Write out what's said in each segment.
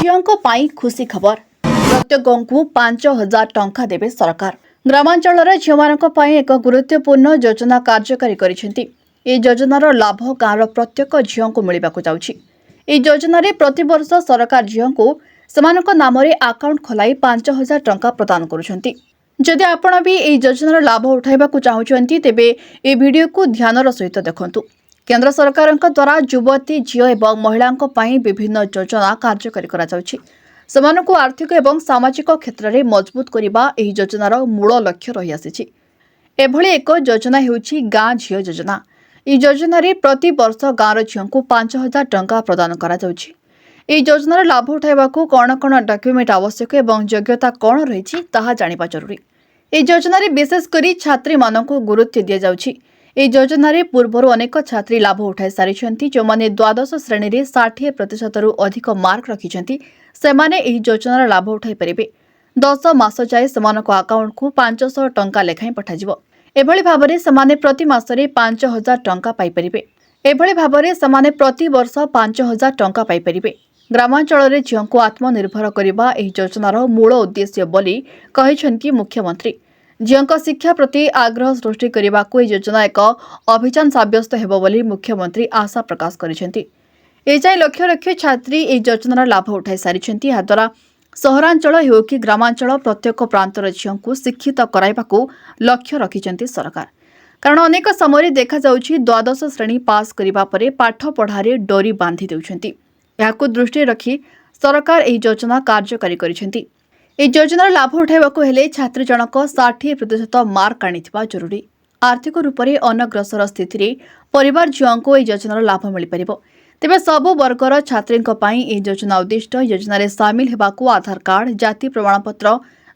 झीओं पाई खुशी खबर प्रत्येक 5,000 टंका देवे सरकार। ग्रामांचल झीओं एक गुरुत्वपूर्ण योजना कार्यकारी करिसेंती। ए योजनार लाभ गाँवर प्रत्येक झीओं को मिलवाक जाउछि। ए योजना प्रति वर्ष सरकार झीओं को सेमानक नाम आकाउंट खोलाई 5,000 टंका प्रदान करुछंती। जदि आपण भी ए योजनार लाभ उठाइबाकू चाहुछंती तेबे ए वीडियो को ध्यानर सहित देखंतु। केंद्र सरकार द्वारा युवती झीओ एवं महिलांको पई विभिन्न योजना कार्यकारी करा जाउछि। सेमानकू आर्थिक एवं सामाजिक क्षेत्र में मजबूत करबा एही योजनार मूल लक्ष्य रही आसिछि। एभली एक योजना हेउछि गाँ झीओ योजना। ई योजना प्रति वर्ष गाँवर झीओं को 5,000 टंका प्रदान करा जाउछि। এই যোজনার লাভ উঠাইবাকু কোন কোন ডকুমেন্ট আবশ্যক এবং যোগ্যতা কোন রয়েছে তাহা জানিবা জরুরি। এই যোজনারে বিশেষ করে ছাত্রী মানকু গুরুত্ব দিয়া যাଉଛି। এই যোজনারে পূର୍ବରୁ অনেক ছাত্রী লাভ উঠাই সারিছন্তি। ଯେଉଁମାନେ ଦ୍ୱାଦଶ ଶ୍ରେଣୀରେ 60% ରୁ ଅଧିକ ମାର୍କ ରଖିଛନ୍ତି ସେମାନେ ଏହି ଯୋଜନାର ଲାଭ ଉଠାଇ ପାରିବେ। 10 ମାସ ଯାଏ ସେମାନଙ୍କ ଆକାଉଣ୍ଟକୁ 500 ଟଙ୍କା ଲେଖାଏଁ ପଠାଯିବ। ଏଭଳି ଭାବରେ ସେମାନେ ପ୍ରତି ମାସରେ 5,000 ଟଙ୍କା ପାଇପାରିବେ। ଏଭଳି ଭାବରେ ସେମାନେ ପ୍ରତି ବର୍ଷ 5,000 ଟଙ୍କା ପାଇପାରିବେ। ग्रामांचल झीओं को आत्मनिर्भर करने एही योजनार मूल उद्देश्य बोली कहिसेंती मुख्यमंत्री। झीओं शिक्षा प्रति आग्रह सृष्टि करने को यह योजना एक अभियान साब्यस्त हेबो बोली मुख्यमंत्री आशा प्रकाश करिसेंती। एजाई लक्ष लक्ष छात्री एही योजनार लाभ उठाई सारिसेंती। याद्वारा सहरांचल हेउ कि ग्रामांचल प्रत्येक प्रांतर झीओं को शिक्षित कराइबाकू लक्ष्य रखिसेंती सरकार। कारण अनेक समय देखा जाउछि द्वादश श्रेणी पास करिबा परे पाठ पढ़ारे डोरी बांधि देउछंती। याकू दृष्टि रखी सरकार एही योजना कार्यकारी करिसेंती। एही योजनार लाभ उठाइबाकू हेले छात्री जनक 60% मार्क आनिथिबा जरूरी। आर्थिक रूप से अनग्रसर स्थिति रे परिवार झीओं को एही योजनार लाभ मिल परिबो। तेबे सबु वर्गर छात्रींक पई एही योजना उद्दिष्ट योजना रे शामिल हेबाकू आधार कार्ड, जाति प्रमाणपत्र,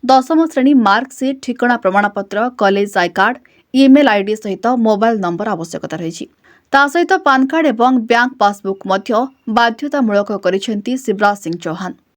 10म श्रेणी मार्कशीट, ठिकाना प्रमाणपत्र, college I card, email ID सहित मोबाइल नंबर आवश्यकता रही। ता सहित पान कार्ड एवं बैंक पासबुक मध्य बाध्यतामूलक करिसेंती शिवराज सिंह चौहान।